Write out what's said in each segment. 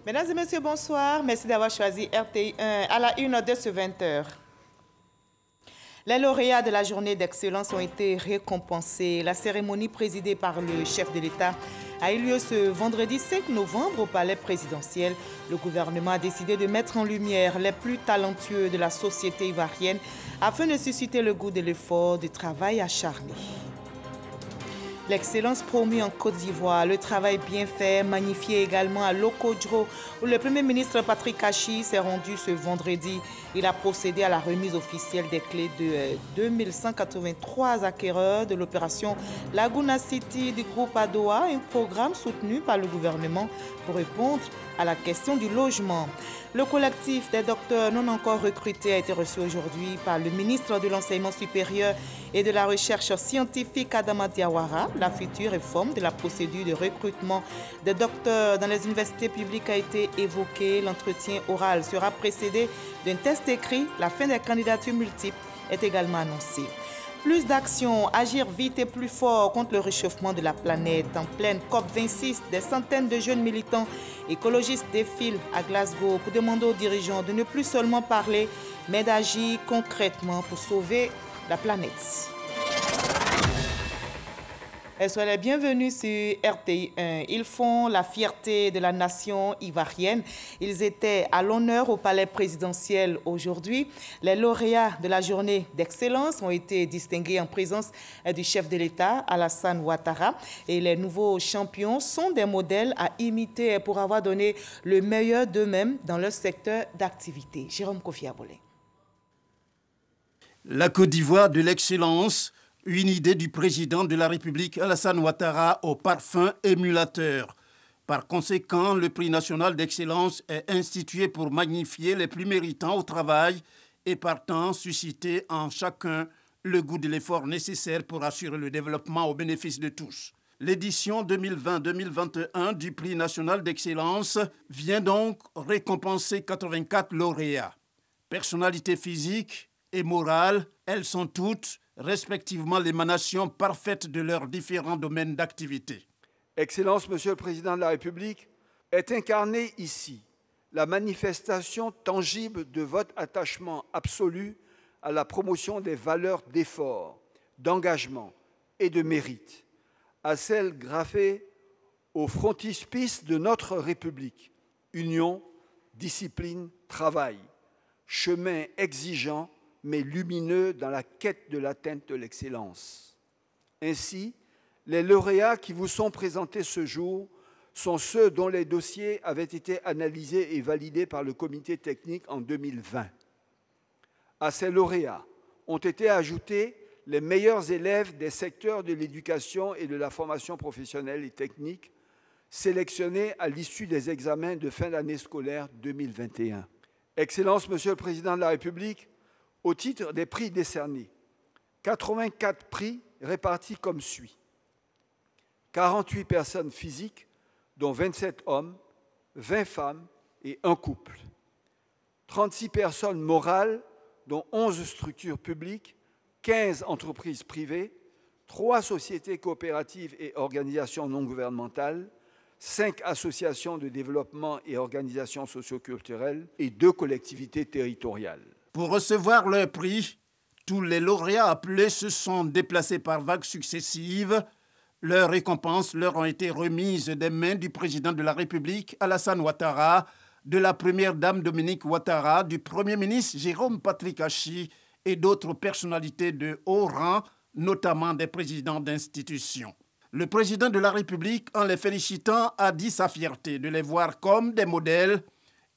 Mesdames et messieurs, bonsoir. Merci d'avoir choisi RTI1 à la une de ce 20h. Les lauréats de la journée d'excellence ont été récompensés. La cérémonie présidée par le chef de l'État a eu lieu ce vendredi 5 novembre au palais présidentiel. Le gouvernement a décidé de mettre en lumière les plus talentueux de la société ivoirienne afin de susciter le goût de l'effort, du travail acharné. L'excellence promue en Côte d'Ivoire, le travail bien fait, magnifié également à Lokodjo, où le Premier ministre Patrick Kachi s'est rendu ce vendredi. Il a procédé à la remise officielle des clés de 2183 acquéreurs de l'opération Laguna City du groupe Adoa, un programme soutenu par le gouvernement pour répondre à la question du logement. Le collectif des docteurs non encore recrutés a été reçu aujourd'hui par le ministre de l'Enseignement supérieur et de la Recherche scientifique Adama Diawara. La future réforme de la procédure de recrutement des docteurs dans les universités publiques a été évoquée. L'entretien oral sera précédé d'un test écrit. La fin des candidatures multiples est également annoncée. Plus d'action, agir vite et plus fort contre le réchauffement de la planète. En pleine COP26, des centaines de jeunes militants écologistes défilent à Glasgow pour demander aux dirigeants de ne plus seulement parler, mais d'agir concrètement pour sauver la planète. Soyez les bienvenus sur RTI1. Ils font la fierté de la nation ivoirienne. Ils étaient à l'honneur au palais présidentiel aujourd'hui. Les lauréats de la journée d'excellence ont été distingués en présence du chef de l'État, Alassane Ouattara. Et les nouveaux champions sont des modèles à imiter pour avoir donné le meilleur d'eux-mêmes dans leur secteur d'activité. Jérôme Kofi Abolé. La Côte d'Ivoire de l'excellence, une idée du président de la République Alassane Ouattara au parfum émulateur. Par conséquent, le prix national d'excellence est institué pour magnifier les plus méritants au travail et partant susciter en chacun le goût de l'effort nécessaire pour assurer le développement au bénéfice de tous. L'édition 2020-2021 du prix national d'excellence vient donc récompenser 84 lauréats. Personnalités physiques et morales, elles sont toutes respectivement l'émanation parfaite de leurs différents domaines d'activité. Excellence, Monsieur le Président de la République, est incarnée ici la manifestation tangible de votre attachement absolu à la promotion des valeurs d'effort, d'engagement et de mérite, à celles graffées au frontispice de notre République, union, discipline, travail, chemin exigeant mais lumineux dans la quête de l'atteinte de l'excellence. Ainsi, les lauréats qui vous sont présentés ce jour sont ceux dont les dossiers avaient été analysés et validés par le comité technique en 2020. À ces lauréats ont été ajoutés les meilleurs élèves des secteurs de l'éducation et de la formation professionnelle et technique, sélectionnés à l'issue des examens de fin d'année scolaire 2021. Excellence, Monsieur le Président de la République, au titre des prix décernés, 84 prix répartis comme suit. 48 personnes physiques, dont 27 hommes, 20 femmes et un couple. 36 personnes morales, dont 11 structures publiques, 15 entreprises privées, 3 sociétés coopératives et organisations non gouvernementales, 5 associations de développement et organisations socioculturelles et 2 collectivités territoriales. Pour recevoir leur prix, tous les lauréats appelés se sont déplacés par vagues successives. Leurs récompenses leur ont été remises des mains du président de la République, Alassane Ouattara, de la première dame Dominique Ouattara, du premier ministre Jérôme Patrick Kachi et d'autres personnalités de haut rang, notamment des présidents d'institutions. Le président de la République, en les félicitant, a dit sa fierté de les voir comme des modèles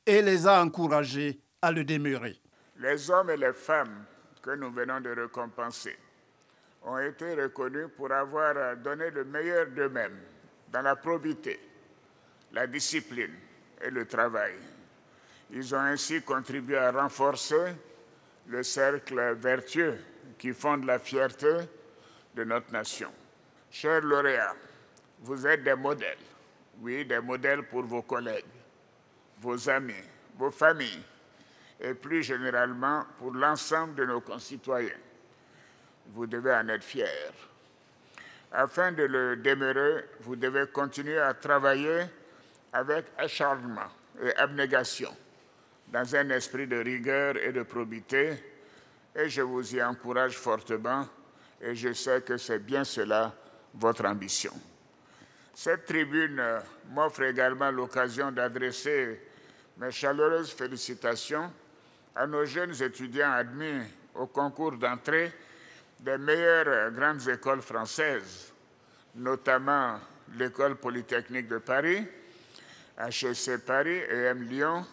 et les a encouragés à le demeurer. Les hommes et les femmes que nous venons de récompenser ont été reconnus pour avoir donné le meilleur d'eux-mêmes dans la probité, la discipline et le travail. Ils ont ainsi contribué à renforcer le cercle vertueux qui fonde la fierté de notre nation. Chers lauréats, vous êtes des modèles. Oui, des modèles pour vos collègues, vos amis, vos familles, et plus généralement pour l'ensemble de nos concitoyens. Vous devez en être fiers. Afin de le demeurer, vous devez continuer à travailler avec acharnement et abnégation, dans un esprit de rigueur et de probité, et je vous y encourage fortement, et je sais que c'est bien cela votre ambition. Cette tribune m'offre également l'occasion d'adresser mes chaleureuses félicitations à nos jeunes étudiants admis au concours d'entrée des meilleures grandes écoles françaises, notamment l'École polytechnique de Paris, HEC Paris, EM Lyon,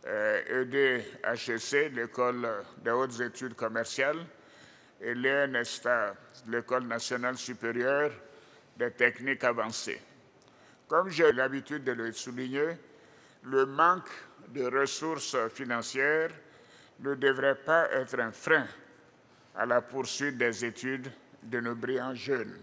EDHEC, l'École des hautes études commerciales, et l'ENESTA, l'École nationale supérieure des techniques avancées. Comme j'ai l'habitude de le souligner, le manque de ressources financières ne devrait pas être un frein à la poursuite des études de nos brillants jeunes.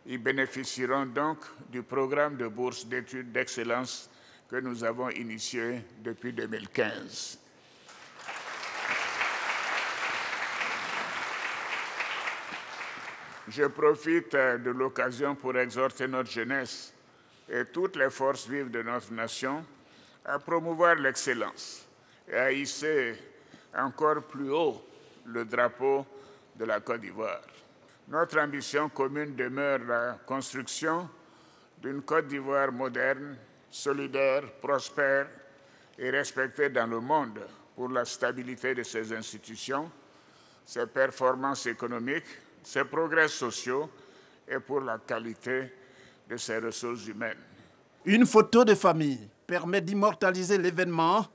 Ils bénéficieront donc du programme de bourse d'études d'excellence que nous avons initié depuis 2015. Je profite de l'occasion pour exhorter notre jeunesse et toutes les forces vives de notre nation à promouvoir l'excellence et à hisser encore plus haut le drapeau de la Côte d'Ivoire. Notre ambition commune demeure la construction d'une Côte d'Ivoire moderne, solidaire, prospère et respectée dans le monde pour la stabilité de ses institutions, ses performances économiques, ses progrès sociaux et pour la qualité de ses ressources humaines. Une photo de famille permet d'immortaliser l'événement,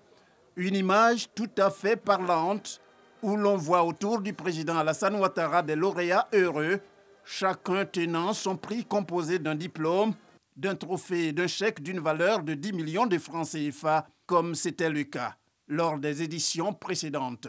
une image tout à fait parlante où l'on voit autour du président Alassane Ouattara des lauréats heureux, chacun tenant son prix composé d'un diplôme, d'un trophée et d'un chèque d'une valeur de 10 millions de francs CFA, comme c'était le cas lors des éditions précédentes.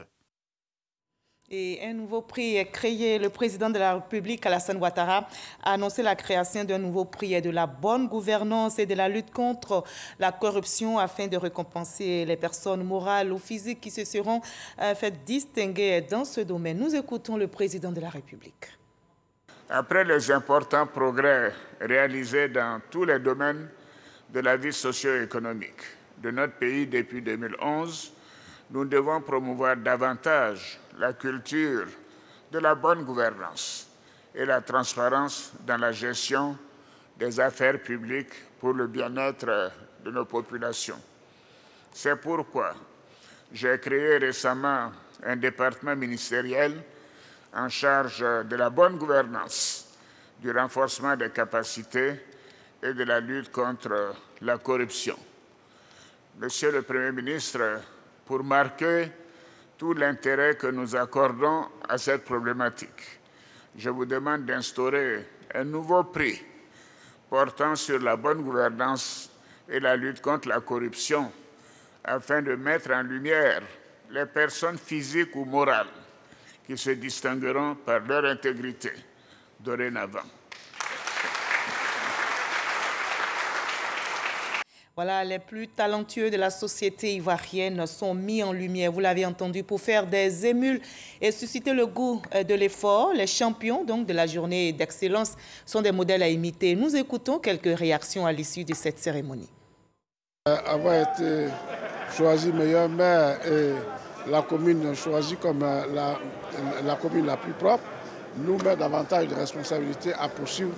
Et un nouveau prix est créé. Le président de la République, Alassane Ouattara, a annoncé la création d'un nouveau prix de la bonne gouvernance et de la lutte contre la corruption afin de récompenser les personnes morales ou physiques qui se seront faites distinguer dans ce domaine. Nous écoutons le président de la République. Après les importants progrès réalisés dans tous les domaines de la vie socio-économique de notre pays depuis 2011, nous devons promouvoir davantage la culture de la bonne gouvernance et la transparence dans la gestion des affaires publiques pour le bien-être de nos populations. C'est pourquoi j'ai créé récemment un département ministériel en charge de la bonne gouvernance, du renforcement des capacités et de la lutte contre la corruption. Monsieur le Premier ministre, pour marquer tout l'intérêt que nous accordons à cette problématique, je vous demande d'instaurer un nouveau prix portant sur la bonne gouvernance et la lutte contre la corruption afin de mettre en lumière les personnes physiques ou morales qui se distingueront par leur intégrité dorénavant. Voilà, les plus talentueux de la société ivoirienne sont mis en lumière, vous l'avez entendu, pour faire des émules et susciter le goût de l'effort. Les champions donc, de la journée d'excellence sont des modèles à imiter. Nous écoutons quelques réactions à l'issue de cette cérémonie. Avoir été choisi meilleur maire et la commune choisie comme la commune la plus propre nous met davantage de responsabilités à poursuivre.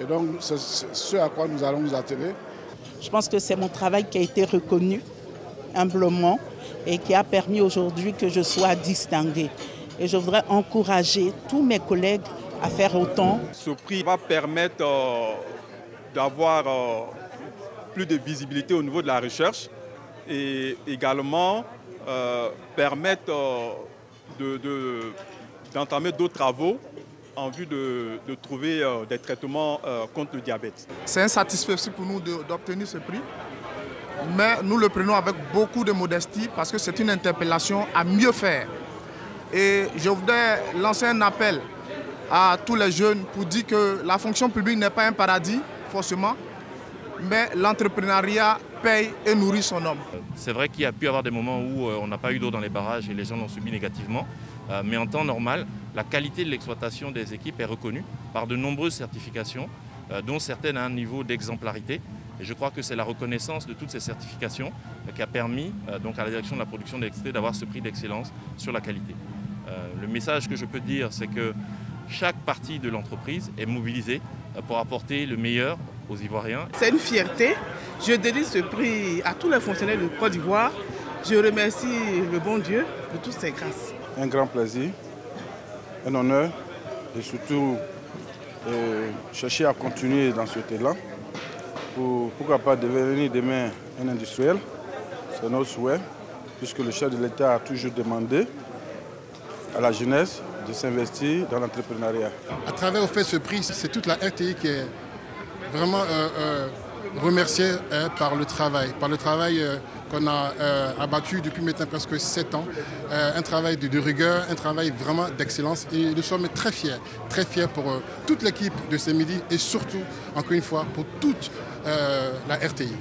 Et donc, c'est ce à quoi nous allons nous atteler. Je pense que c'est mon travail qui a été reconnu humblement et qui a permis aujourd'hui que je sois distinguée. Et je voudrais encourager tous mes collègues à faire autant. Ce prix va permettre d'avoir plus de visibilité au niveau de la recherche et également permettre d'entamer d'autres travaux en vue de trouver des traitements contre le diabète. C'est un satisfait pour nous d'obtenir ce prix, mais nous le prenons avec beaucoup de modestie parce que c'est une interpellation à mieux faire. Et je voudrais lancer un appel à tous les jeunes pour dire que la fonction publique n'est pas un paradis, forcément, mais l'entrepreneuriat paye et nourrit son homme. C'est vrai qu'il y a pu y avoir des moments où on n'a pas eu d'eau dans les barrages et les gens l'ont subi négativement. Mais en temps normal, la qualité de l'exploitation des équipes est reconnue par de nombreuses certifications, dont certaines à un niveau d'exemplarité. Et je crois que c'est la reconnaissance de toutes ces certifications qui a permis donc à la direction de la production d'électricité d'avoir ce prix d'excellence sur la qualité. Le message que je peux dire, c'est que chaque partie de l'entreprise est mobilisée pour apporter le meilleur aux Ivoiriens. C'est une fierté. Je dédie ce prix à tous les fonctionnaires de Côte d'Ivoire. Je remercie le bon Dieu de toutes ses grâces. Un grand plaisir, un honneur et surtout chercher à continuer dans cet élan pour pourquoi pas devenir demain un industriel. C'est notre souhait puisque le chef de l'État a toujours demandé à la jeunesse de s'investir dans l'entrepreneuriat. À travers ce prix, c'est toute la RTI qui est vraiment remerciée par le travail qu'on a abattu depuis maintenant presque 7 ans. Un travail de rigueur, un travail vraiment d'excellence. Et nous sommes très fiers pour toute l'équipe de ce midi et surtout, encore une fois, pour toute la RTI.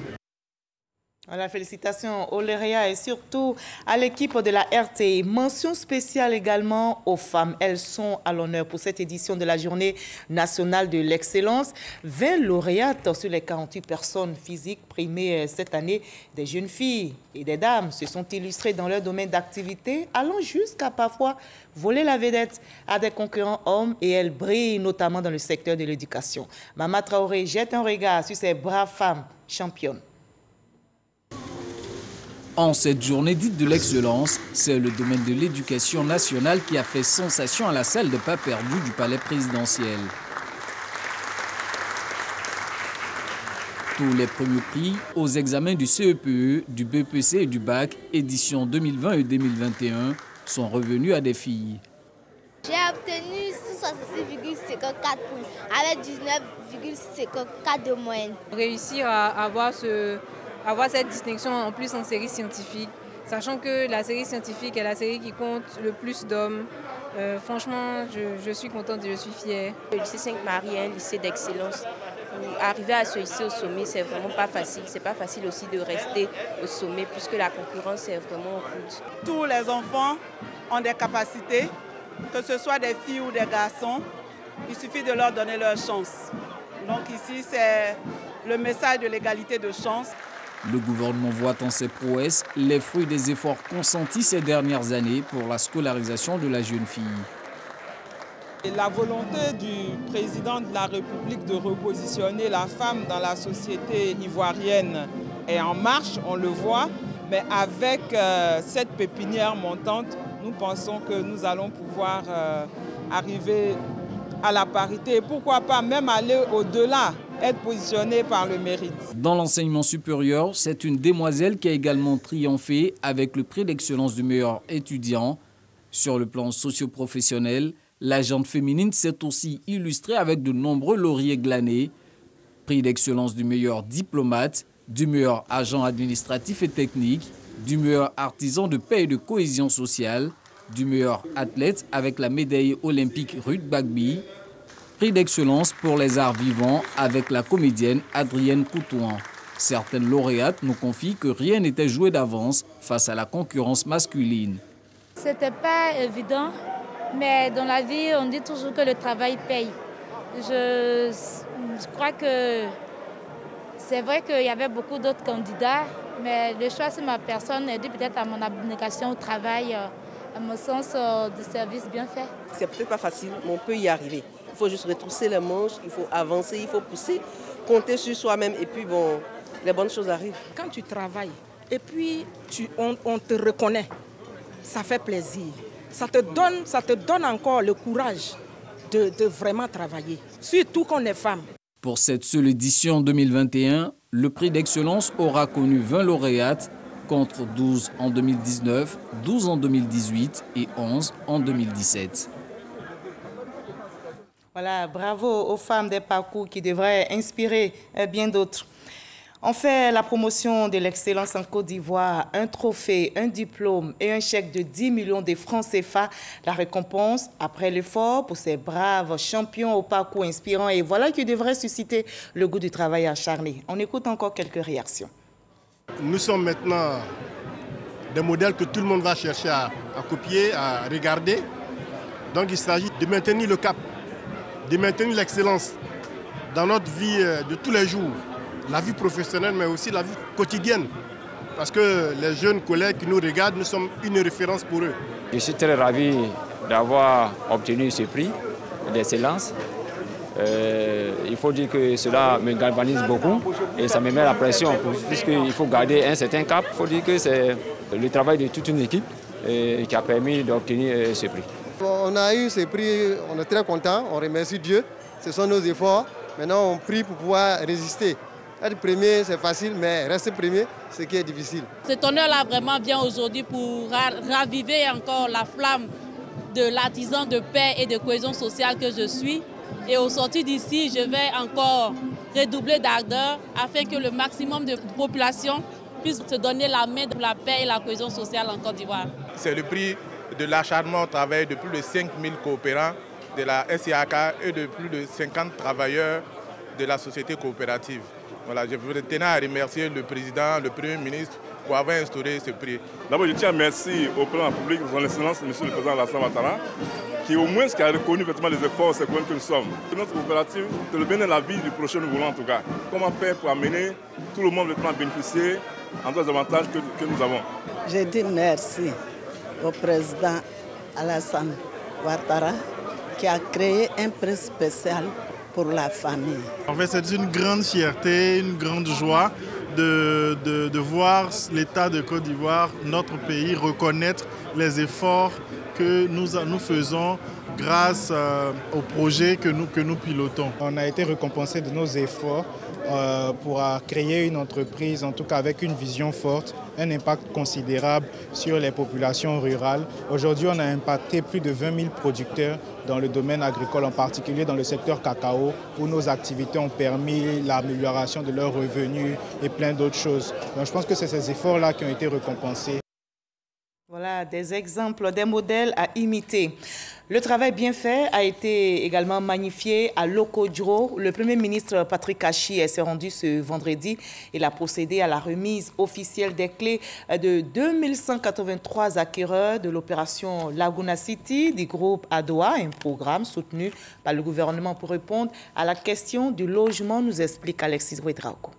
Voilà, félicitations aux lauréats et surtout à l'équipe de la RTI. Mention spéciale également aux femmes. Elles sont à l'honneur pour cette édition de la Journée nationale de l'excellence. 20 lauréates sur les 48 personnes physiques primées cette année. Des jeunes filles et des dames se sont illustrées dans leur domaine d'activité, allant jusqu'à parfois voler la vedette à des concurrents hommes, et elles brillent notamment dans le secteur de l'éducation. Mama Traoré jette un regard sur ces braves femmes championnes. En cette journée dite de l'excellence, c'est le domaine de l'éducation nationale qui a fait sensation à la salle de pas perdu du palais présidentiel. Tous les premiers prix aux examens du CEPE, du BPC et du BAC, édition 2020 et 2021, sont revenus à des filles. J'ai obtenu 66,54 points avec 19,54 de moyenne. Réussir à avoir cette distinction en plus en série scientifique, sachant que la série scientifique est la série qui compte le plus d'hommes. Franchement, je suis contente et je suis fière. Le lycée Sainte-Marie est un lycée d'excellence. Arriver à se hisser au sommet, c'est vraiment pas facile. C'est pas facile aussi de rester au sommet puisque la concurrence est vraiment rude. Tous les enfants ont des capacités, que ce soit des filles ou des garçons. Il suffit de leur donner leur chance. Donc ici, c'est le message de l'égalité de chance. Le gouvernement voit en ces prouesses les fruits des efforts consentis ces dernières années pour la scolarisation de la jeune fille. Et la volonté du président de la République de repositionner la femme dans la société ivoirienne est en marche, on le voit, mais avec cette pépinière montante, nous pensons que nous allons pouvoir arriver à la parité et pourquoi pas même aller au-delà, être positionné par le mérite. Dans l'enseignement supérieur, c'est une demoiselle qui a également triomphé avec le prix d'excellence du meilleur étudiant. Sur le plan socio-professionnel, l'agente féminine s'est aussi illustrée avec de nombreux lauriers glanés. Prix d'excellence du meilleur diplomate, du meilleur agent administratif et technique, du meilleur artisan de paix et de cohésion sociale, du meilleur athlète avec la médaille olympique Ruth Bagby, prix d'excellence pour les arts vivants avec la comédienne Adrienne Coutouan. Certaines lauréates nous confient que rien n'était joué d'avance face à la concurrence masculine. C'était pas évident, mais dans la vie, on dit toujours que le travail paye. Je crois que c'est vrai qu'il y avait beaucoup d'autres candidats, mais le choix sur ma personne est dû peut-être à mon abnégation au travail, à mon sens de service bien fait. C'est peut-être pas facile, mais on peut y arriver. Il faut juste retrousser les manches, il faut avancer, il faut pousser, compter sur soi-même et puis bon, les bonnes choses arrivent. Quand tu travailles et puis on te reconnaît, ça fait plaisir. Ça te donne encore le courage de vraiment travailler, surtout qu'on est femme. Pour cette seule édition 2021, le prix d'excellence aura connu 20 lauréates, contre 12 en 2019, 12 en 2018 et 11 en 2017. Voilà, bravo aux femmes des parcours qui devraient inspirer bien d'autres. On fait la promotion de l'excellence en Côte d'Ivoire, un trophée, un diplôme et un chèque de 10 millions de francs CFA. La récompense après l'effort pour ces braves champions au parcours inspirant. Et voilà qui devrait susciter le goût du travail acharné. On écoute encore quelques réactions. Nous sommes maintenant des modèles que tout le monde va chercher à copier, à regarder. Donc il s'agit de maintenir le cap, de maintenir l'excellence dans notre vie de tous les jours. la vie professionnelle, mais aussi la vie quotidienne. Parce que les jeunes collègues qui nous regardent, nous sommes une référence pour eux. Je suis très ravi d'avoir obtenu ce prix d'excellence. Il faut dire que cela me galvanise beaucoup et ça me met la pression puisqu'il faut garder un certain cap. Il faut dire que c'est le travail de toute une équipe qui a permis d'obtenir ce prix. On a eu ce prix, on est très contents, on remercie Dieu. Ce sont nos efforts. Maintenant, on prie pour pouvoir résister. Être premier, c'est facile, mais rester premier, c'est ce qui est difficile. Cet honneur-là vraiment vient aujourd'hui pour raviver encore la flamme de l'artisan de paix et de cohésion sociale que je suis. Et au sortir d'ici, je vais encore redoubler d'ardeur afin que le maximum de population puisse se donner la main pour la paix et la cohésion sociale en Côte d'Ivoire. C'est le prix de l'acharnement au travail de plus de 5000 coopérants de la SIAK et de plus de 50 travailleurs de la société coopérative. Voilà, je tenais à remercier le président, le premier ministre pour avoir instauré ce prix. D'abord, je tiens à remercier au président de la République, son Excellence, monsieur le président Alassane Ouattara, qui au moins a reconnu effectivement les efforts que nous sommes. Notre coopérative, c'est le bien de la vie du prochain nous voulons en tout cas. Comment faire pour amener tout le monde à bénéficier en tous les avantages que nous avons. Je dis merci au président Alassane Ouattara qui a créé un prix spécial pour la famille. En fait, c'est une grande fierté, une grande joie de voir l'État de Côte d'Ivoire, notre pays, reconnaître les efforts que nous faisons grâce au projet que nous pilotons. On a été récompensé de nos efforts pour créer une entreprise, en tout cas avec une vision forte, un impact considérable sur les populations rurales. Aujourd'hui, on a impacté plus de 20 000 producteurs dans le domaine agricole, en particulier dans le secteur cacao, où nos activités ont permis l'amélioration de leurs revenus et plein d'autres choses. Donc je pense que c'est ces efforts-là qui ont été récompensés. Voilà des exemples, des modèles à imiter. Le travail bien fait a été également magnifié à Lokodjo. Le Premier ministre Patrick Kachi s'est rendu ce vendredi. Il a procédé à la remise officielle des clés de 2183 acquéreurs de l'opération Laguna City du groupe ADOA, un programme soutenu par le gouvernement pour répondre à la question du logement, nous explique Alexis Ouedraogo.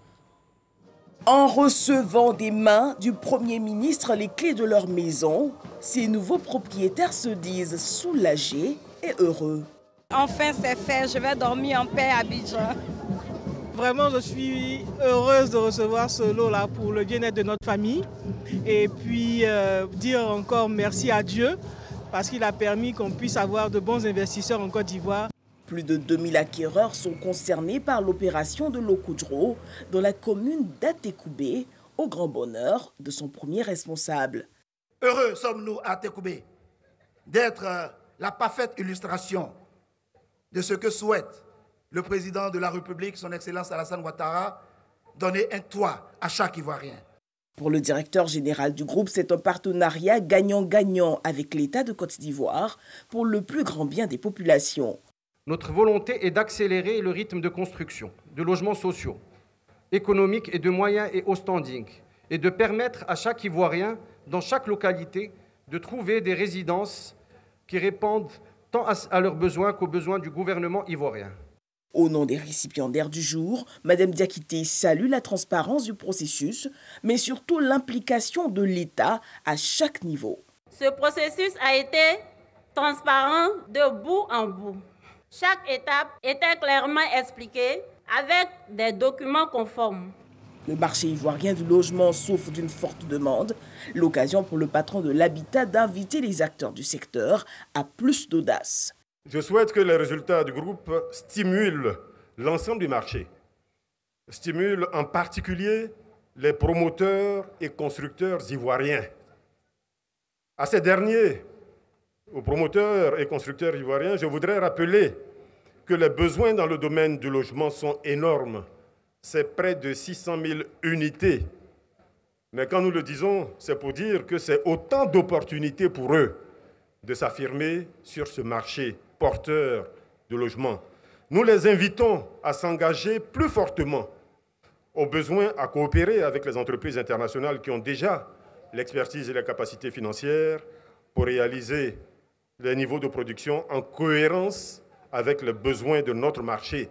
En recevant des mains du Premier ministre les clés de leur maison, ces nouveaux propriétaires se disent soulagés et heureux. Enfin, c'est fait, je vais dormir en paix à Abidjan. Vraiment, je suis heureuse de recevoir ce lot-là pour le bien-être de notre famille. Et puis, dire encore merci à Dieu parce qu'il a permis qu'on puisse avoir de bons investisseurs en Côte d'Ivoire. Plus de 2000 acquéreurs sont concernés par l'opération de Lokodjo dans la commune d'Atekoubé, au grand bonheur de son premier responsable. Heureux sommes-nous à Atekoubé d'être la parfaite illustration de ce que souhaite le président de la République, son Excellence Alassane Ouattara, donner un toit à chaque Ivoirien. Pour le directeur général du groupe, c'est un partenariat gagnant-gagnant avec l'État de Côte d'Ivoire pour le plus grand bien des populations. Notre volonté est d'accélérer le rythme de construction de logements sociaux, économiques et de moyens et haut standing, et de permettre à chaque Ivoirien, dans chaque localité, de trouver des résidences qui répondent tant à leurs besoins qu'aux besoins du gouvernement ivoirien. Au nom des récipiendaires du jour, Mme Diakité salue la transparence du processus, mais surtout l'implication de l'État à chaque niveau. Ce processus a été transparent de bout en bout. Chaque étape était clairement expliquée avec des documents conformes. Le marché ivoirien du logement souffre d'une forte demande. L'occasion pour le patron de l'habitat d'inviter les acteurs du secteur à plus d'audace. Je souhaite que les résultats du groupe stimulent l'ensemble du marché. Stimulent en particulier les promoteurs et constructeurs ivoiriens. À ces derniers, aux promoteurs et constructeurs ivoiriens, je voudrais rappeler que les besoins dans le domaine du logement sont énormes. C'est près de 600 000 unités. Mais quand nous le disons, c'est pour dire que c'est autant d'opportunités pour eux de s'affirmer sur ce marché porteur de logement. Nous les invitons à s'engager plus fortement, au besoin à coopérer avec les entreprises internationales qui ont déjà l'expertise et la capacité financière pour réaliser les niveaux de production en cohérence avec les besoins de notre marché.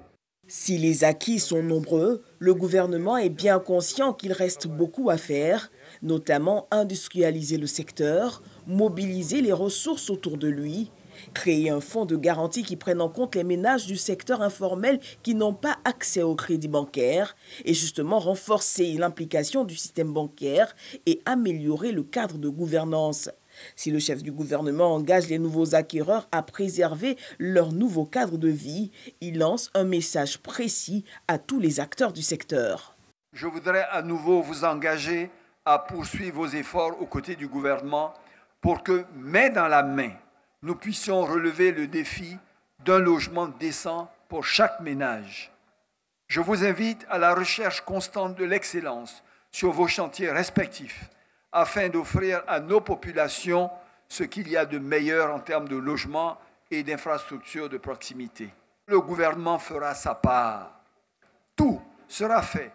Si les acquis sont nombreux, le gouvernement est bien conscient qu'il reste beaucoup à faire, notamment industrialiser le secteur, mobiliser les ressources autour de lui, créer un fonds de garantie qui prenne en compte les ménages du secteur informel qui n'ont pas accès au crédit bancaire et justement renforcer l'implication du système bancaire et améliorer le cadre de gouvernance. Si le chef du gouvernement engage les nouveaux acquéreurs à préserver leur nouveau cadre de vie, il lance un message précis à tous les acteurs du secteur. Je voudrais à nouveau vous engager à poursuivre vos efforts aux côtés du gouvernement pour que, main dans la main, nous puissions relever le défi d'un logement décent pour chaque ménage. Je vous invite à la recherche constante de l'excellence sur vos chantiers respectifs afin d'offrir à nos populations ce qu'il y a de meilleur en termes de logement et d'infrastructures de proximité. Le gouvernement fera sa part. Tout sera fait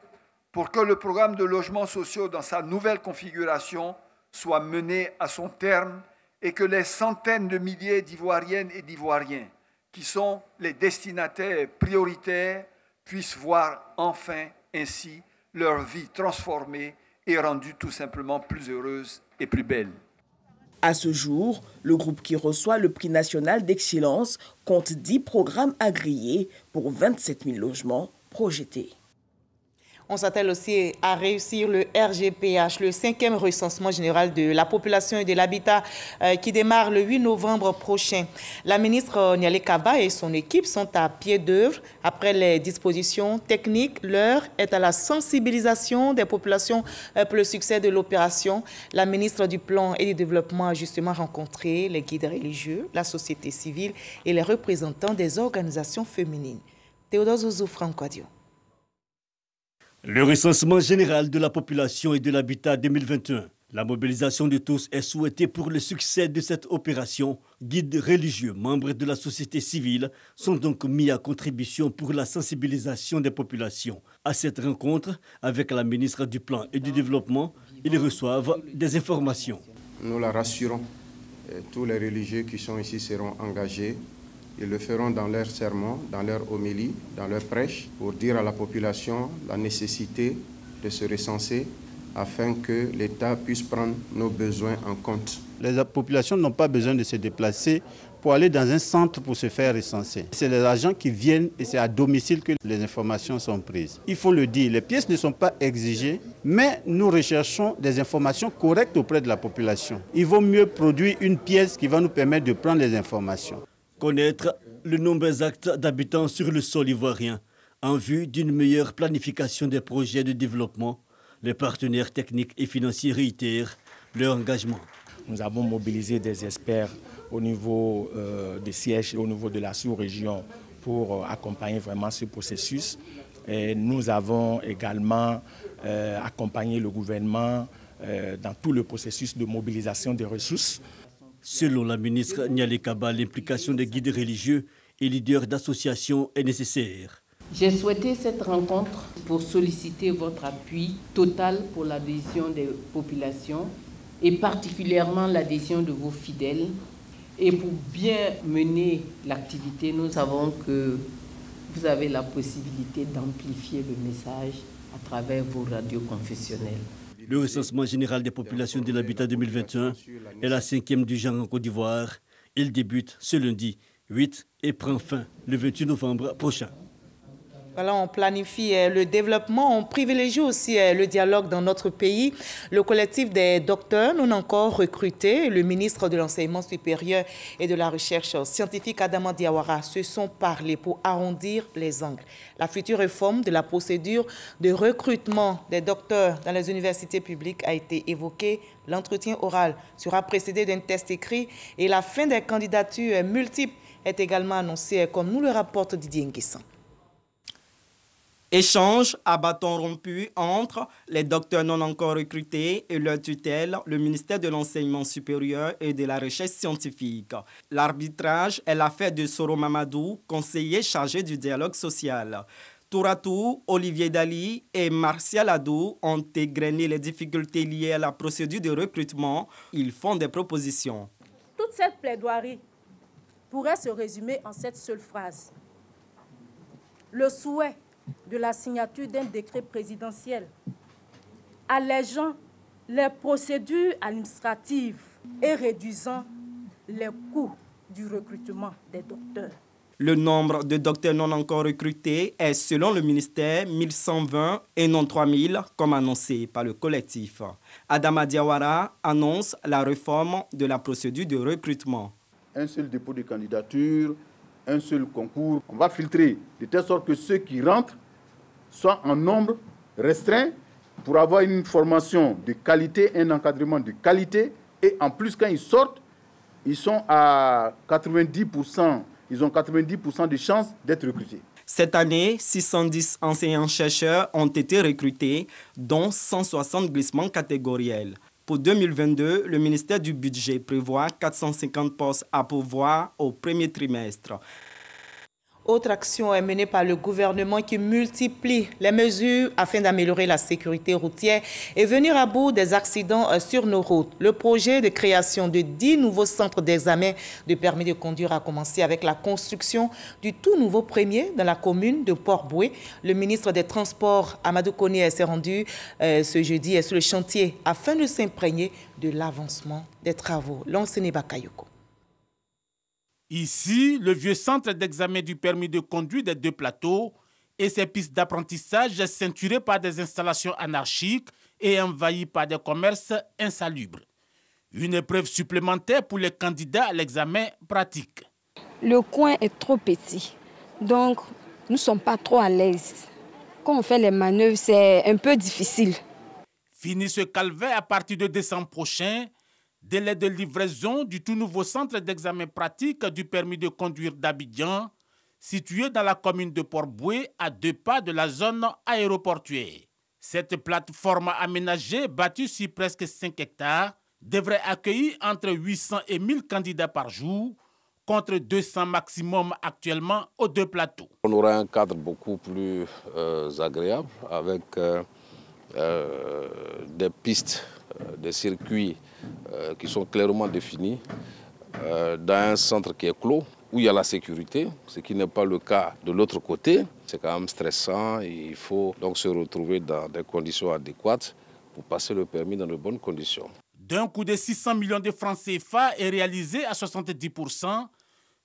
pour que le programme de logements sociaux dans sa nouvelle configuration soit mené à son terme et que les centaines de milliers d'Ivoiriennes et d'Ivoiriens qui sont les destinataires prioritaires puissent voir enfin ainsi leur vie transformée et rendue tout simplement plus heureuse et plus belle. À ce jour, le groupe qui reçoit le prix national d'excellence compte 10 programmes agréés pour 27 000 logements projetés. On s'attelle aussi à réussir le RGPH, le 5e recensement général de la population et de l'habitat qui démarre le 8 novembre prochain. La ministre Nialé Kaba et son équipe sont à pied d'œuvre. Après les dispositions techniques, l'heure est à la sensibilisation des populations pour le succès de l'opération. La ministre du Plan et du Développement a justement rencontré les guides religieux, la société civile et les représentants des organisations féminines. Théodore Zouzou, Franco-Adio. Le recensement général de la population et de l'habitat 2021. La mobilisation de tous est souhaitée pour le succès de cette opération. Guides religieux, membres de la société civile sont donc mis à contribution pour la sensibilisation des populations. À cette rencontre, avec la ministre du Plan et du Développement, ils reçoivent des informations. Nous la rassurons. Tous les religieux qui sont ici seront engagés. Ils le feront dans leur sermon, dans leur homélie, dans leur prêche, pour dire à la population la nécessité de se recenser afin que l'État puisse prendre nos besoins en compte. Les populations n'ont pas besoin de se déplacer pour aller dans un centre pour se faire recenser. C'est les agents qui viennent et c'est à domicile que les informations sont prises. Il faut le dire, les pièces ne sont pas exigées, mais nous recherchons des informations correctes auprès de la population. Il vaut mieux produire une pièce qui va nous permettre de prendre les informations. Connaître le nombre exact d'habitants sur le sol ivoirien en vue d'une meilleure planification des projets de développement. Les partenaires techniques et financiers réitèrent leur engagement. Nous avons mobilisé des experts au niveau des sièges et au niveau de la sous-région pour accompagner vraiment ce processus. Et nous avons également accompagné le gouvernement dans tout le processus de mobilisation des ressources. Selon la ministre Nialé Kaba, l'implication des guides religieux et leaders d'associations est nécessaire. J'ai souhaité cette rencontre pour solliciter votre appui total pour l'adhésion des populations et particulièrement l'adhésion de vos fidèles. Et pour bien mener l'activité, nous savons que vous avez la possibilité d'amplifier le message à travers vos radios confessionnelles. Le recensement général des populations de l'habitat 2021 est la 5e du genre en Côte d'Ivoire. Il débute ce lundi 8 et prend fin le 28 novembre prochain. Voilà, on planifie le développement, on privilégie aussi le dialogue dans notre pays. Le collectif des docteurs non encore recrutés, le ministre de l'Enseignement supérieur et de la Recherche scientifique Adama Diawara se sont parlé pour arrondir les angles. La future réforme de la procédure de recrutement des docteurs dans les universités publiques a été évoquée. L'entretien oral sera précédé d'un test écrit et la fin des candidatures multiples est également annoncée, comme nous le rapporte Didier Nguessan. Échange à bâton rompu entre les docteurs non encore recrutés et leur tutelle, le ministère de l'Enseignement supérieur et de la Recherche scientifique. L'arbitrage est l'affaire de Soro Mamadou, conseiller chargé du dialogue social. Tour à tour, Olivier Dali et Martial Adou ont égrené les difficultés liées à la procédure de recrutement. Ils font des propositions. Toute cette plaidoirie pourrait se résumer en cette seule phrase. le souhait de la signature d'un décret présidentiel allégeant les procédures administratives et réduisant les coûts du recrutement des docteurs. Le nombre de docteurs non encore recrutés est, selon le ministère, 1120 et non 3000, comme annoncé par le collectif. Adama Diawara annonce la réforme de la procédure de recrutement. Un seul dépôt de candidature, un seul concours. On va filtrer de telle sorte que ceux qui rentrent soient en nombre restreint pour avoir une formation de qualité, un encadrement de qualité. Et en plus, quand ils sortent, ils sont à 90%. Ils ont 90% de chances d'être recrutés. Cette année, 610 enseignants-chercheurs ont été recrutés, dont 160 glissements catégoriels. Pour 2022, le ministère du Budget prévoit 450 postes à pourvoir au premier trimestre. Autre action est menée par le gouvernement qui multiplie les mesures afin d'améliorer la sécurité routière et venir à bout des accidents sur nos routes. Le projet de création de 10 nouveaux centres d'examen de permis de conduire a commencé avec la construction du tout nouveau premier dans la commune de Port-Boué. Le ministre des Transports, Amadou Kone, s'est rendu ce jeudi sur le chantier afin de s'imprégner de l'avancement des travaux. L'enseignant Bakayoko. Ici, le vieux centre d'examen du permis de conduire des deux plateaux et ses pistes d'apprentissage ceinturées par des installations anarchiques et envahies par des commerces insalubres. Une épreuve supplémentaire pour les candidats à l'examen pratique. Le coin est trop petit, donc nous ne sommes pas trop à l'aise. Quand on fait les manœuvres, c'est un peu difficile. Fini ce calvaire à partir de décembre prochain. Délai de livraison du tout nouveau centre d'examen pratique du permis de conduire d'Abidjan, situé dans la commune de Port-Boué, à 2 pas de la zone aéroportuaire. Cette plateforme aménagée, bâtie sur presque 5 hectares, devrait accueillir entre 800 et 1000 candidats par jour, contre 200 maximum actuellement aux deux plateaux. On aura un cadre beaucoup plus agréable avec des pistes, des circuits qui sont clairement définis dans un centre qui est clos, où il y a la sécurité, ce qui n'est pas le cas de l'autre côté. C'est quand même stressant et il faut donc se retrouver dans des conditions adéquates pour passer le permis dans de bonnes conditions. D'un coût de 600 millions de francs CFA et réalisé à 70%,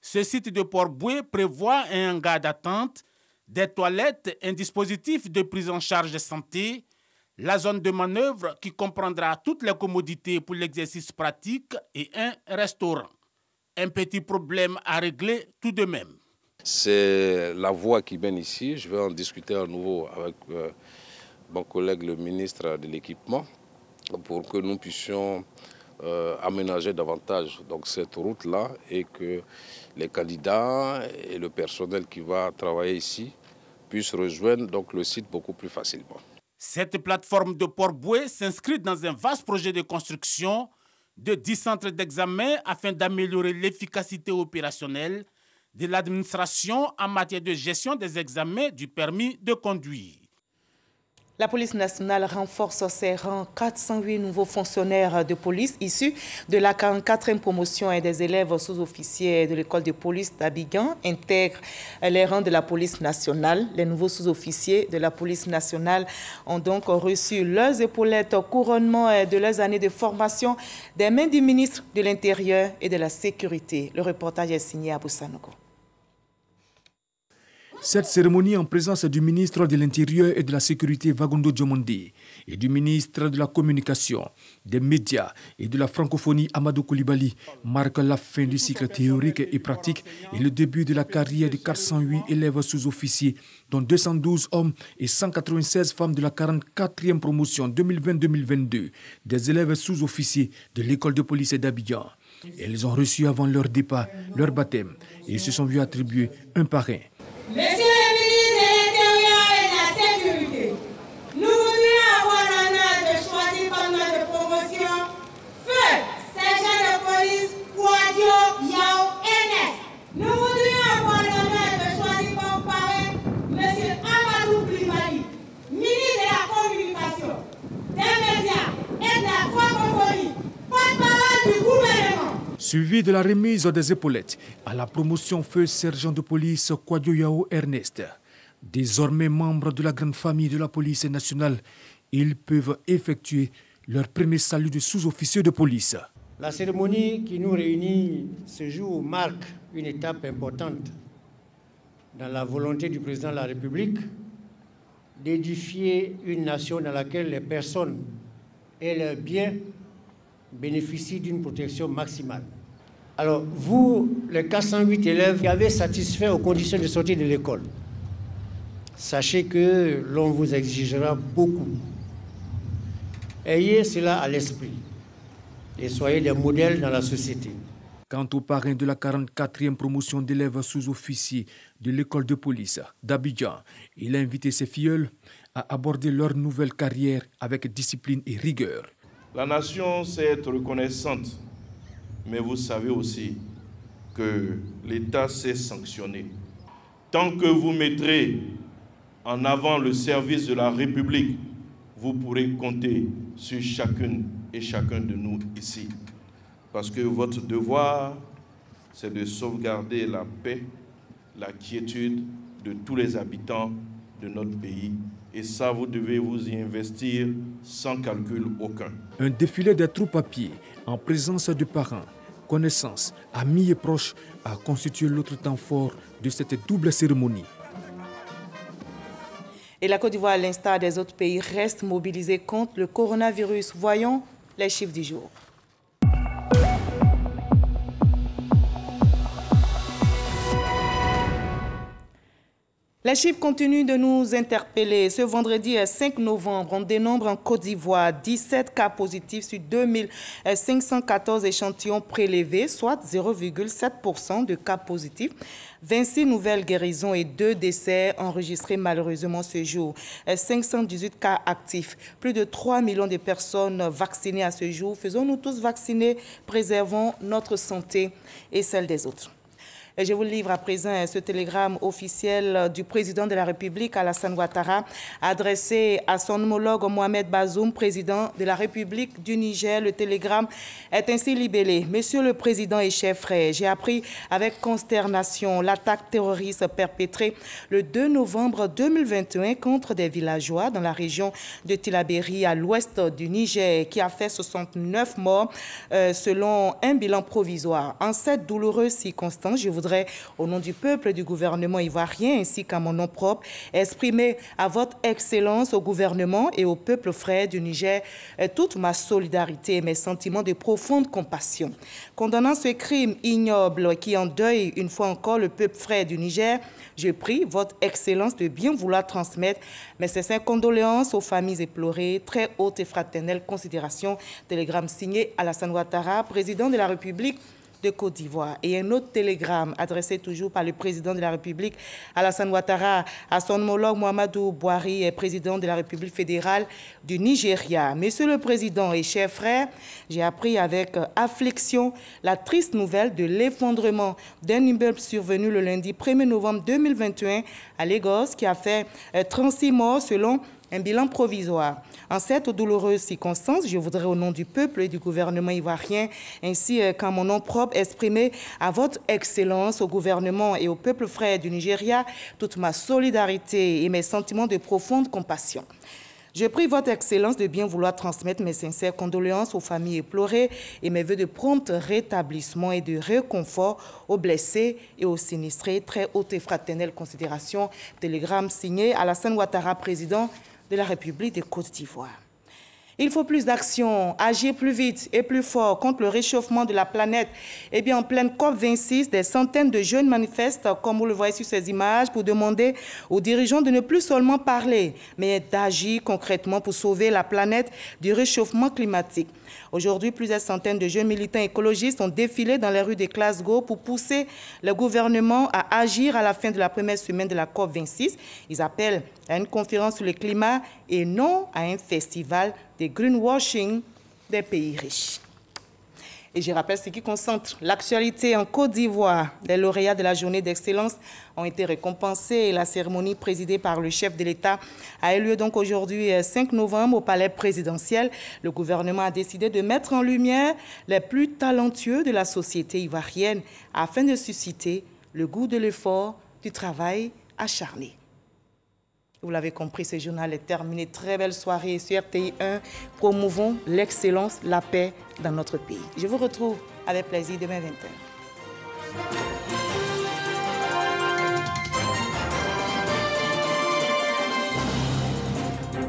ce site de Port-Boué prévoit un hangar d'attente, des toilettes, un dispositif de prise en charge de santé, la zone de manœuvre qui comprendra toutes les commodités pour l'exercice pratique et un restaurant. Un petit problème à régler tout de même. C'est la voie qui mène ici. Je vais en discuter à nouveau avec mon collègue le ministre de l'Équipement pour que nous puissions aménager davantage donc, cette route-là et que les candidats et le personnel qui va travailler ici puissent rejoindre donc, le site beaucoup plus facilement. Cette plateforme de Port-Boué s'inscrit dans un vaste projet de construction de 10 centres d'examen afin d'améliorer l'efficacité opérationnelle de l'administration en matière de gestion des examens du permis de conduire. La police nationale renforce ses rangs. 408 nouveaux fonctionnaires de police issus de la 44e promotion et des élèves sous-officiers de l'école de police d'Abidjan intègrent les rangs de la police nationale. Les nouveaux sous-officiers de la police nationale ont donc reçu leurs épaulettes au couronnement de leurs années de formation des mains du ministre de l'Intérieur et de la Sécurité. Le reportage est signé à Boussanogo. Cette cérémonie en présence du ministre de l'Intérieur et de la Sécurité Vagondo Diomondé et du ministre de la Communication, des Médias et de la Francophonie Amadou Koulibaly marque la fin du cycle théorique et pratique et le début de la carrière de 408 élèves sous-officiers, dont 212 hommes et 196 femmes de la 44e promotion 2020-2022 des élèves sous-officiers de l'école de police d'Abidjan. Elles ont reçu avant leur départ leur baptême et se sont vus attribuer un parrain. Monsieur le ministre de l'Intérieur et de la Sécurité, nous voudrions avoir l'honneur de choisir comme notre promotion Feu, sergent de police, Kouadio Yao Ernest. Nous voudrions avoir l'honneur de choisir comme parrain M. Amadou Koulibaly, ministre de la Communication, des Médias et de la Francophonie, porte-parole du gouvernement. Suivi de la remise des épaulettes à la promotion Feu sergent de police Kouadio Yao Ernest. Désormais membres de la grande famille de la police nationale, ils peuvent effectuer leur premier salut de sous-officier de police. La cérémonie qui nous réunit ce jour marque une étape importante dans la volonté du président de la République d'édifier une nation dans laquelle les personnes et leurs biens bénéficient d'une protection maximale. Alors, vous, les 408 élèves qui avez satisfait aux conditions de sortie de l'école, sachez que l'on vous exigera beaucoup. Ayez cela à l'esprit et soyez des modèles dans la société. Quant au parrain de la 44e promotion d'élèves sous-officiers de l'école de police d'Abidjan, il a invité ses filleuls à aborder leur nouvelle carrière avec discipline et rigueur. La nation sait être reconnaissante, mais vous savez aussi que l'État sait sanctionner. Tant que vous mettrez en avant le service de la République, vous pourrez compter sur chacune et chacun de nous ici. Parce que votre devoir, c'est de sauvegarder la paix, la quiétude de tous les habitants de notre pays. Et ça, vous devez vous y investir sans calcul aucun. Un défilé des troupes à pied, en présence de parents, connaissances, amis et proches, a constitué l'autre temps fort de cette double cérémonie. Et la Côte d'Ivoire, à l'instar des autres pays, reste mobilisée contre le coronavirus. Voyons les chiffres du jour. Les chiffres continuent de nous interpeller. Ce vendredi 5 novembre, on dénombre en Côte d'Ivoire 17 cas positifs sur 2514 échantillons prélevés, soit 0,7% de cas positifs. 26 nouvelles guérisons et 2 décès enregistrés malheureusement ce jour. 518 cas actifs. Plus de 3 millions de personnes vaccinées à ce jour. Faisons-nous tous vacciner, préservons notre santé et celle des autres. Et je vous livre à présent ce télégramme officiel du président de la République, Alassane Ouattara, adressé à son homologue Mohamed Bazoum, président de la République du Niger. Le télégramme est ainsi libellé. Monsieur le président et chef frère, j'ai appris avec consternation l'attaque terroriste perpétrée le 2 novembre 2021 contre des villageois dans la région de Tillabéri, à l'ouest du Niger, qui a fait 69 morts selon un bilan provisoire. En cette douloureuse circonstance, je voudrais, au nom du peuple et du gouvernement ivoirien, ainsi qu'à mon nom propre, exprimer à votre excellence, au gouvernement et au peuple frère du Niger, toute ma solidarité et mes sentiments de profonde compassion. Condamnant ce crime ignoble qui endeuille une fois encore le peuple frère du Niger, je prie votre excellence de bien vouloir transmettre mes sincères condoléances aux familles éplorées, très haute et fraternelle considération. Télégramme signé Alassane Ouattara, président de la République de Côte d'Ivoire. Et un autre télégramme adressé toujours par le président de la République, Alassane Ouattara, à son homologue Mouhamadou Bouhari, président de la République fédérale du Nigeria. Monsieur le président et chers frères, j'ai appris avec affliction la triste nouvelle de l'effondrement d'un immeuble survenu le lundi 1er novembre 2021 à Lagos, qui a fait 36 morts selon un bilan provisoire. En cette douloureuse circonstance, je voudrais au nom du peuple et du gouvernement ivoirien, ainsi qu'en mon nom propre, exprimer à votre excellence, au gouvernement et au peuple frère du Nigeria, toute ma solidarité et mes sentiments de profonde compassion. Je prie votre excellence de bien vouloir transmettre mes sincères condoléances aux familles éplorées et mes vœux de prompt rétablissement et de réconfort aux blessés et aux sinistrés. Très haute et fraternelle considération. Télégramme signé Alassane Ouattara, président de la République de Côte d'Ivoire. Il faut plus d'action, agir plus vite et plus fort contre le réchauffement de la planète. Eh bien, en pleine COP26, des centaines de jeunes manifestent, comme vous le voyez sur ces images, pour demander aux dirigeants de ne plus seulement parler, mais d'agir concrètement pour sauver la planète du réchauffement climatique. Aujourd'hui, plusieurs centaines de jeunes militants écologistes ont défilé dans les rues de Glasgow pour pousser le gouvernement à agir à la fin de la première semaine de la COP26. Ils appellent à une conférence sur le climat et non à un festival de greenwashing des pays riches. Et je rappelle ce qui concentre l'actualité en Côte d'Ivoire. Les lauréats de la journée d'excellence ont été récompensés et la cérémonie présidée par le chef de l'État a eu lieu donc aujourd'hui 5 novembre au palais présidentiel. Le gouvernement a décidé de mettre en lumière les plus talentueux de la société ivoirienne afin de susciter le goût de l'effort, du travail acharné. Vous l'avez compris, ce journal est terminé. Très belle soirée sur RTI 1. Promouvons l'excellence, la paix dans notre pays. Je vous retrouve avec plaisir demain 20h.